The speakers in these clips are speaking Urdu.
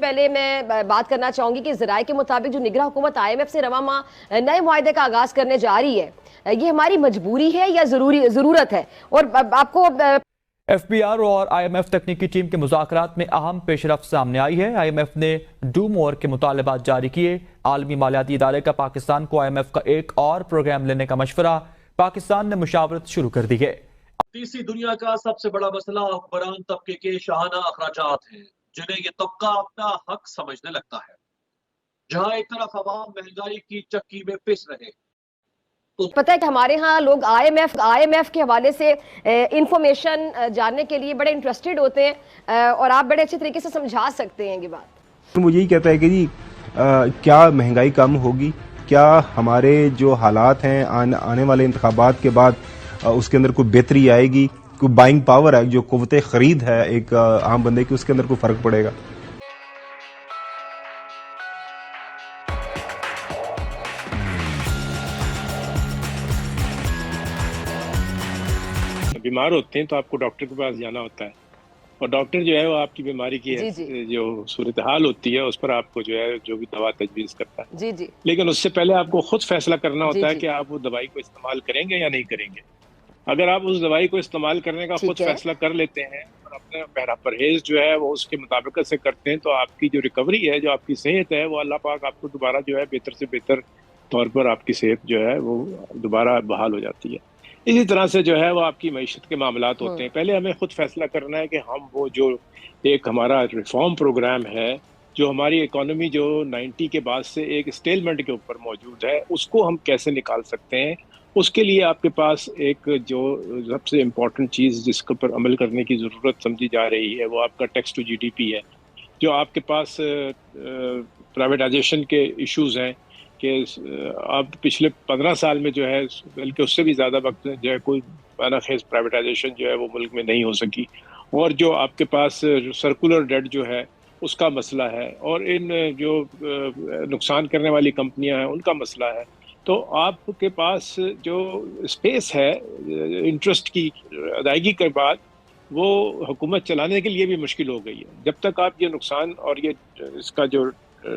پہلے میں بات کرنا چاہوں گی کہ ذرائع کے مطابق جو نگراں حکومت IMF سے رواں ماہ نئے معاہدے کا آغاز کرنے جا رہی ہے، یہ ہماری مجبوری ہے یا ضرورت ہے؟ اور آپ کو FBR اور IMF تکنیکی ٹیم کے مذاکرات میں اہم پیش رفت سامنے آئی ہے۔ IMF نے ڈو مور کے مطالبات جاری کیے۔ عالمی مالیاتی ادارے کا پاکستان کو IMF کا ایک اور پروگرام لینے کا مشورہ، پاکستان نے مشاورت شروع کر دی ہے۔ تیسری دنیا کا سب سے بڑا مسئلہ حکمران طبقے کے شاہانہ اخراجات ہیں، جنہیں یہ طبقہ اپنا حق سمجھنے لگتا ہے۔ جہاں ایک طرف عوام مہنگائی کی چکی میں پس رہے، پتہ ہے کہ ہمارے ہاں لوگ IMF کے حوالے سے انفارمیشن جاننے کے لیے بڑے انٹرسٹڈ ہوتے ہیں، اور آپ بڑے اچھے طریقے سے سمجھا سکتے ہیں یہ بات۔ وہ یہی کہتا ہے کہ جی کیا مہنگائی کم ہوگی، کیا ہمارے جو حالات ہیں آنے والے انتخابات کے بعد اس کے اندر کوئی بہتری آئے گی، کوئی بائنگ پاور ہے، جو قوت خرید ہے ایک عام بندے کی، اس کے اندر کوئی فرق پڑے گا۔ بیمار ہوتے ہیں تو آپ کو ڈاکٹر کے پاس جانا ہوتا ہے، اور ڈاکٹر جو ہے وہ آپ کی بیماری کی جو صورتحال ہوتی ہے اس پر آپ کو جو ہے جو بھی دوا تجویز کرتا ہے، لیکن اس سے پہلے آپ کو خود فیصلہ کرنا ہوتا ہے کہ آپ وہ دوائی کو استعمال کریں گے یا نہیں کریں گے۔ اگر آپ اس دوائی کو استعمال کرنے کا خود فیصلہ کر لیتے ہیں اور اپنا پرہیز جو ہے وہ اس کے مطابقت سے کرتے ہیں، تو آپ کی جو ریکوری ہے، جو آپ کی صحت ہے، وہ اللہ پاک آپ کو دوبارہ جو ہے بہتر سے بہتر طور پر آپ کی صحت جو ہے وہ دوبارہ بحال ہو جاتی ہے۔ اسی طرح سے جو ہے وہ آپ کی معیشت کے معاملات ہوتے ہیں۔ پہلے ہمیں خود فیصلہ کرنا ہے کہ ہم وہ جو ایک ہمارا ریفارم پروگرام ہے، جو ہماری اکانومی جو 90 کے بعد سے ایک اسٹیلمنٹ کے اوپر موجود ہے، اس کو ہم کیسے نکال سکتے ہیں۔ اس کے لیے آپ کے پاس ایک جو سب سے امپورٹنٹ چیز جس کے اوپر عمل کرنے کی ضرورت سمجھی جا رہی ہے، وہ آپ کا ٹیکس ٹو GDP ہے۔ جو آپ کے پاس پرائیویٹائزیشن کے ایشوز ہیں کہ اب پچھلے 15 سال میں جو ہے، بلکہ اس سے بھی زیادہ وقت جو ہے کوئی معنی خیز پرائیویٹائزیشن جو ہے وہ ملک میں نہیں ہو سکی، اور جو آپ کے پاس سرکولر ڈیٹ جو ہے اس کا مسئلہ ہے، اور ان جو نقصان کرنے والی کمپنیاں ہیں ان کا مسئلہ ہے۔ تو آپ کے پاس جو اسپیس ہے انٹرسٹ کی ادائیگی کے بعد، وہ حکومت چلانے کے لیے بھی مشکل ہو گئی ہے۔ جب تک آپ یہ نقصان اور یہ اس کا جو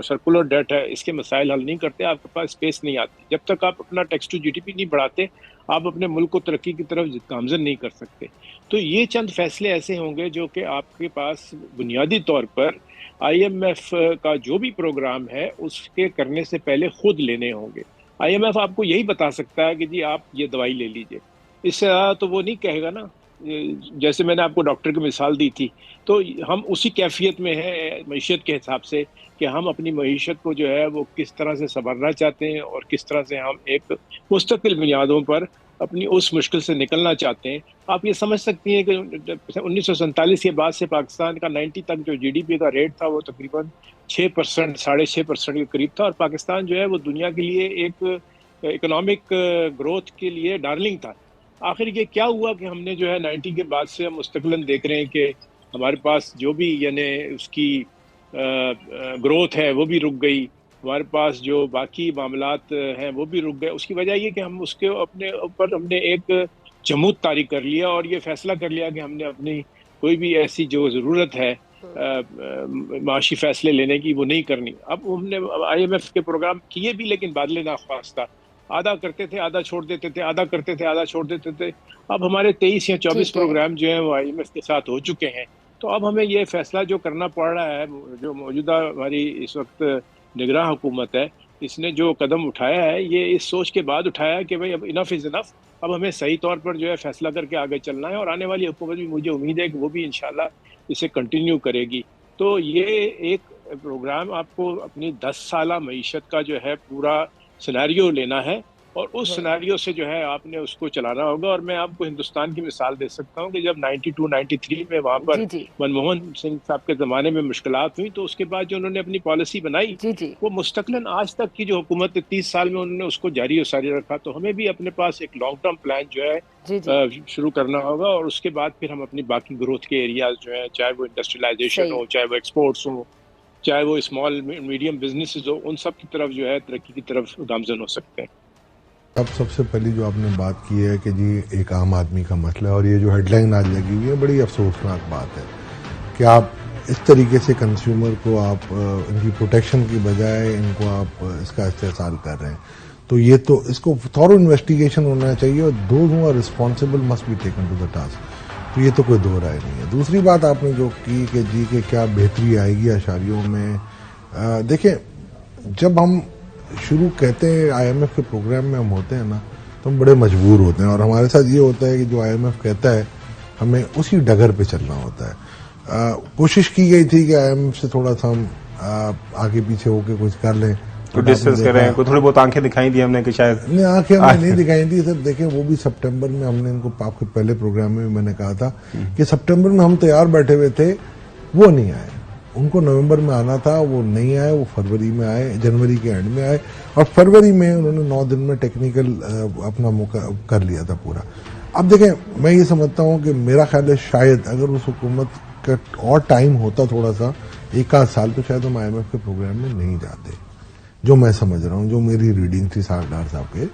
سرکولر ڈیٹ ہے اس کے مسائل حل نہیں کرتے، آپ کے پاس اسپیس نہیں آتی۔ جب تک آپ اپنا ٹیکس ٹو GDP نہیں بڑھاتے، آپ اپنے ملک کو ترقی کی طرف گامزن نہیں کر سکتے۔ تو یہ چند فیصلے ایسے ہوں گے جو کہ آپ کے پاس بنیادی طور پر IMF کا جو بھی پروگرام ہے اس کے کرنے سے پہلے خود لینے ہوں گے۔ IMF آپ کو یہی بتا سکتا ہے کہ جی آپ یہ دوائی لے لیجئے، اس سے زیادہ تو وہ نہیں کہے گا نا۔ جیسے میں نے آپ کو ڈاکٹر کی مثال دی تھی، تو ہم اسی کیفیت میں ہیں معیشت کے حساب سے کہ ہم اپنی معیشت کو جو ہے وہ کس طرح سے سنوارنا چاہتے ہیں، اور کس طرح سے ہم ایک مستقل بنیادوں پر اپنی اس مشکل سے نکلنا چاہتے ہیں۔ آپ یہ سمجھ سکتی ہیں کہ 1947 کے بعد سے پاکستان کا 90 تک جو GDP کا ریٹ تھا وہ تقریباً 6%، 6.5% کے قریب تھا، اور پاکستان جو ہے وہ دنیا کے لیے ایک اکنامک گروتھ کے لیے ڈارلنگ تھا۔ آخر یہ کیا ہوا کہ ہم نے جو ہے 90 کے بعد سے ہم مستقلاً دیکھ رہے ہیں کہ ہمارے پاس جو بھی یعنی اس کی گروتھ ہے وہ بھی رک گئی، ہمارے پاس جو باقی معاملات ہیں وہ بھی رک گئے۔ اس کی وجہ یہ کہ ہم اس کے اپنے اوپر ہم نے ایک جمود طاری کر لیا، اور یہ فیصلہ کر لیا کہ ہم نے اپنی کوئی بھی ایسی جو ضرورت ہے معاشی فیصلے لینے کی وہ نہیں کرنی۔ اب ہم نے IMF کے پروگرام کیے بھی، لیکن بادل ناخواستہ آدھا کرتے تھے، آدھا چھوڑ دیتے تھے، آدھا کرتے تھے، آدھا چھوڑ دیتے تھے۔ اب ہمارے 23 یا 24 پروگرام جو ہیں وہ IMF کے ساتھ ہو چکے ہیں۔ تو اب ہمیں یہ فیصلہ جو کرنا پڑ رہا ہے، جو موجودہ ہماری اس وقت نگراں حکومت ہے، اس نے جو قدم اٹھایا ہے یہ اس سوچ کے بعد اٹھایا ہے کہ بھئی اب انف از انف، اب ہمیں صحیح طور پر جو ہے فیصلہ کر کے آگے چلنا ہے، اور آنے والی حکومت بھی مجھے امید ہے کہ وہ بھی انشاءاللہ اسے کنٹینیو کرے گی۔ تو یہ ایک پروگرام آپ کو اپنی 10 سالہ معیشت کا جو ہے پورا سینیریو لینا ہے، اور اس سینیریو سے جو ہے آپ نے اس کو چلانا ہوگا۔ اور میں آپ کو ہندوستان کی مثال دے سکتا ہوں کہ جب 92 93 میں وہاں پر منموہن سنگھ صاحب کے زمانے میں مشکلات ہوئی، تو اس کے بعد جو انہوں نے اپنی پالیسی بنائی وہ مستقلاً آج تک کی جو حکومت 30 سال میں انہوں نے اس کو جاری و ساری رکھا۔ تو ہمیں بھی اپنے پاس ایک لانگ ٹرم پلان جو ہے شروع کرنا ہوگا، اور اس کے بعد پھر ہم اپنی باقی گروتھ کے ایریاز جو ہیں، چاہے وہ انڈسٹریلائزیشن ہو، چاہے وہ ایکسپورٹس ہوں، چاہے وہ اسمال میڈیم بزنسز ہو، ان سب کی طرف جو ہے ترقی کی طرف گامزن ہو سکتے ہیں۔ اب سب سے پہلی جو آپ نے بات کی ہے کہ جی ایک عام آدمی کا مسئلہ ہے، اور یہ جو ہیڈ لائن آج لگی ہوئی ہے بڑی افسوسناک بات ہے کہ آپ اس طریقے سے کنزیومر کو آپ ان کی پروٹیکشن کی بجائے ان کو آپ اس کا استحصال کر رہے ہیں. تو یہ تو اس کو تھورو انویسٹیگیشن ہونا چاہیے اور those who are responsible must be taken to the task. تو یہ تو کوئی دو رائے نہیں ہے. دوسری بات آپ نے جو کی کہ جی کہ کیا بہتری آئے گی اشاریوں میں، دیکھیں جب ہم شروع کہتے ہیں آئی ایم ایف کے پروگرام میں ہم ہوتے ہیں نا تو ہم بڑے مجبور ہوتے ہیں، اور ہمارے ساتھ یہ ہوتا ہے کہ جو آئی ایم ایف کہتا ہے ہمیں اسی ڈگر پہ چلنا ہوتا ہے. کوشش کی گئی تھی کہ آئی ایم ایف سے تھوڑا سا ہم آگے پیچھے ہو کے کچھ کر لیں، کوئی ڈسٹنس کریں، کوئی تھوڑی بہت آنکھیں دکھائی دی ہم نے کہ شاید نہیں آنکھیں ہمیں نہیں دکھائی دی سر. دیکھیں وہ بھی سپٹمبر میں ہم نے ان کو آپ کے پہلے پروگرام میں بھی میں نے کہا تھا کہ سپٹمبر میں ہم تیار بیٹھے ہوئے تھے، وہ نہیں آئے. ان کو نومبر میں آنا تھا، وہ نہیں آئے، وہ فروری میں آئے، جنوری کے اینڈ میں آئے، اور فروری میں انہوں نے 9 دن میں ٹیکنیکل اپنا کر لیا تھا پورا. اب دیکھیں میں یہ سمجھتا ہوں کہ میرا خیال ہے شاید اگر اس حکومت کا اور ٹائم ہوتا تھوڑا سا 1 سال تو شاید ہم آئی ایم ایف کے پروگرام میں نہیں جاتے. جو میں سمجھ رہا ہوں، جو میری ریڈنگ تھی ڈار صاحب کے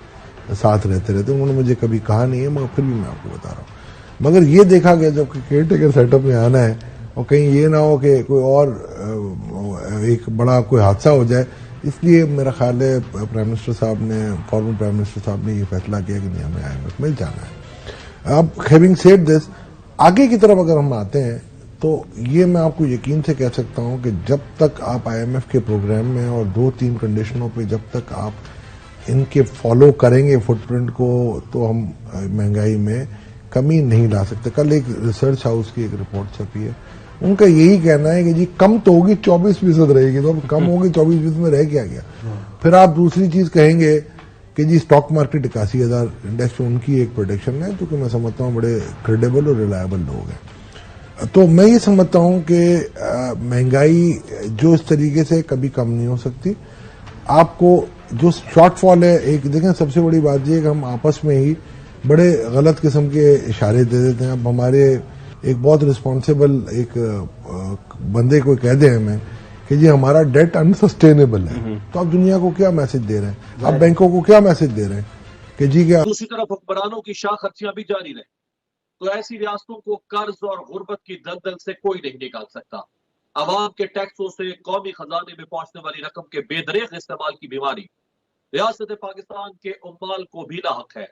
ساتھ رہتے انہوں نے مجھے کبھی کہا نہیں ہے، مگر پھر بھی میں آپ کو بتا رہا ہوں. مگر یہ دیکھا گیا جب کہ کیئر ٹیکر سیٹ اپ میں آنا ہے اور کہیں یہ نہ ہو کہ کوئی اور ایک بڑا کوئی حادثہ ہو جائے، اس لیے میرا خیال ہے پرائم منسٹر صاحب نے، فارمر پرائم منسٹر صاحب نے یہ فیصلہ کیا کہ نہیں ہمیں آئی ایم ایف میں جانا ہے. اب ہیونگ سیڈ دس، آگے کی طرف اگر ہم آتے ہیں تو یہ میں آپ کو یقین سے کہہ سکتا ہوں کہ جب تک آپ آئی ایم ایف کے پروگرام میں اور 2-3 کنڈیشنوں پہ جب تک آپ ان کے فالو کریں گے فٹ پرنٹ کو، تو ہم مہنگائی میں کمی نہیں لا سکتے. کل ایک ریسرچ ہاؤس کی ایک رپورٹ چھپی ہے، ان کا یہی کہنا ہے کہ جی کم تو ہوگی 24% رہے گی. تو اب کم ہوگی 24% میں رہ کیا گیا. پھر آپ دوسری چیز کہیں گے کہ جی اسٹاک مارکیٹ 81,000 انڈیکس، ان کی ایک پروڈکشن ہے جو کہ میں سمجھتا ہوں بڑے کریڈیبل اور ریلائبل لوگ ہیں. تو میں یہ سمجھتا ہوں کہ مہنگائی جو اس طریقے سے کبھی کم نہیں ہو سکتی. آپ کو جو شارٹ فال ہے، ایک دیکھیں سب سے بڑی بات یہ ہے کہ ہم آپس میں ہی بڑے غلط قسم کے اشارے دے دیتے ہیں. اب ہمارے ایک بہت رسپانسیبل ایک بندے کو کہہ دیں ہمیں کہ جی ہمارا ڈیٹ انسسٹینیبل ہے، تو آپ دنیا کو کیا میسج دے رہے ہیں؟ آپ بینکوں کو کیا میسج دے رہے ہیں کہ جی کیا؟ دوسری طرف حکمرانوں کی شاہ خرچیاں بھی جاری رہیں تو ایسی ریاستوں کو قرض اور غربت کی دلدل سے کوئی نہیں نکال سکتا. عوام کے ٹیکسوں سے قومی خزانے میں پہنچنے والی رقم کے بے دریغ استعمال کی بیماری ریاست پاکستان کے عمال کو بھی لاحق ہے.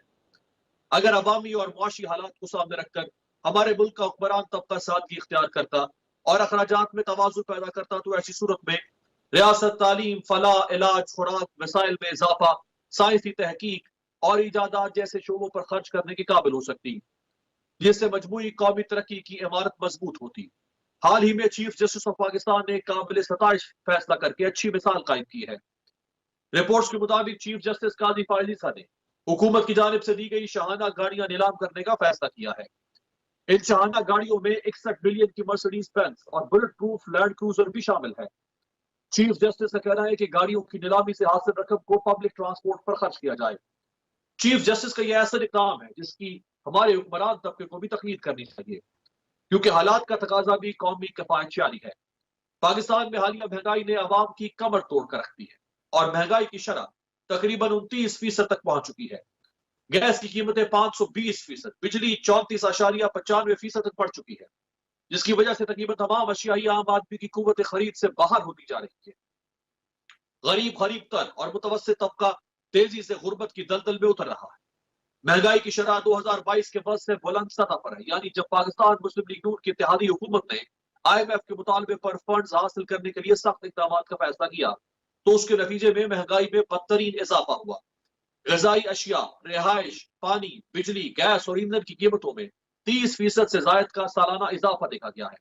اگر عوامی اور معاشی حالات کو سامنے رکھ کر ہمارے ملک کا حکمران طبقہ سادگی اختیار کرتا اور اخراجات میں توازن پیدا کرتا تو ایسی صورت میں ریاست تعلیم، فلاح، علاج، خوراک، وسائل میں اضافہ، سائنسی تحقیق اور ایجادات جیسے شعبوں پر خرچ کرنے کے قابل ہو سکتی، جس سے مجموعی قومی ترقی کی عمارت مضبوط ہوتی. حال ہی میں چیف جسٹس آف پاکستان نے قابل ستائش فیصلہ کر کے اچھی مثال قائم کی ہے. رپورٹس کے مطابق چیف جسٹس قاضی فائز عیسیٰ نے حکومت کی جانب سے دی گئی شاہانہ گاڑیاں نیلام کرنے کا فیصلہ کیا ہے. ان شاہانہ گاڑیوں میں 61 بلین کی مرسیڈیز بینز اور بلٹ پروف لینڈ کروزر بھی شامل ہے. چیف جسٹس کا کہنا ہے کہ گاڑیوں کی نیلامی سے حاصل رقم کو پبلک ٹرانسپورٹ پر خرچ کیا جائے. چیف جسٹس کا یہ ایسا اقدام ہے جس کی ہمارے حکمران طبقے کو بھی تقلید کرنی چاہیے، کیونکہ حالات کا تقاضا بھی قومی کفایت جاری ہے. پاکستان میں حالیہ مہنگائی نے عوام کی کمر توڑ کر رکھ دی ہے اور مہنگائی کی شرح تقریباً 29% تک پہنچ چکی ہے. گیس کی قیمتیں 520%، بجلی 34.95% تک بڑھ چکی ہے، جس کی وجہ سے تقریباً تمام اشیاء عام آدمی کی قوت خرید سے باہر ہوتی جا رہی ہے. غریب تر اور متوسط طبقہ تیزی سے غربت کی دلدل میں اتر رہا ہے. مہنگائی کی شرح 2022 کے بعد سے بلند سطح پر ہے، یعنی جب پاکستان مسلم لیگ نون کی اتحادی حکومت نے آئی ایم ایف کے مطالبے پر فنڈز حاصل کرنے کے لیے سخت اقدامات کا فیصلہ کیا تو اس کے نتیجے میں مہنگائی میں بدترین اضافہ ہوا. غذائی اشیاء، رہائش، پانی، بجلی، گیس اور ایندھن کی قیمتوں میں 30% سے زائد کا سالانہ اضافہ دیکھا گیا ہے.